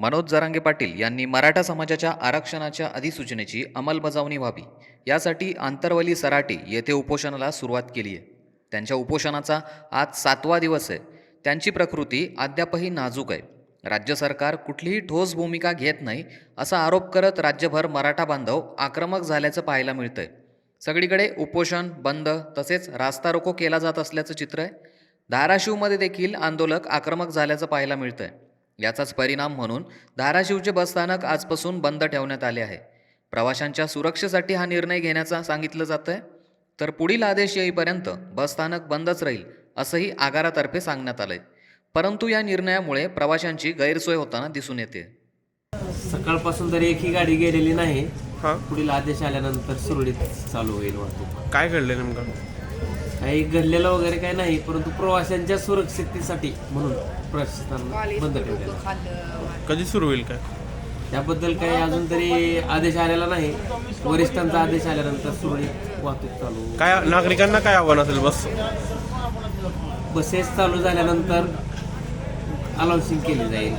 मनोज जरांगे पाटील यांनी मराठा समाजाच्या आरक्षणाच्या अधिसूचनेची अंमलबजावणी व्हावी यासाठी आंतरवली सराटी येथे उपोषणाला सुरुवात केली आहे. त्यांच्या उपोषणाचा आज 7वा दिवस आहे. त्यांची प्रकृती अद्यापही नाजूक आहे. राज्य सरकार कुठलीही ठोस भूमिका घेत नाही असा आरोप करत राज्यभर मराठा बांधव आक्रमक झाल्याचं पाहायला मिळतंय. सगळीकडे उपोषण बंद तसेच रास्ता रोको केला जात असल्याचं चित्र आहे. धाराशिवमध्ये देखील आंदोलक आक्रमक झाल्याचं पाहायला मिळतंय. याचाच परिणाम म्हणून धाराशिवचे बसस्थानक आजपासून बंद ठेवण्यात आले आहे. प्रवाशांच्या सुरक्षेसाठी हा निर्णय घेण्याचा सांगितलं जात आहे. तर पुढील आदेश येईपर्यंत बसस्थानक बंदच राहील असंही आगारातर्फे सांगण्यात आलंय. परंतु या निर्णयामुळे प्रवाशांची गैरसोय होताना दिसून येते. सकाळपासून तरी एकही गाडी गेलेली नाही. हां, पुढील आदेश आल्यानंतर सुरळीत चालू होईल वाहतूक. काय घडलं नेमकं? काही घडलेलं वगैरे काही नाही, परंतु प्रवाशांच्या सुरक्षिततेसाठी म्हणून प्रशासनानं बंद ठेवलेलं. कधी सुरू होईल काय? त्याबद्दल काही अजून तरी आदेश आलेला नाही. वरिष्ठांचा आदेश आल्यानंतर सुरळीत वाहतूक चालू. काय नागरिकांना काय आव्हान असेल? बसेस चालू झाल्यानंतर अनाउन्सिंग केली जाईल.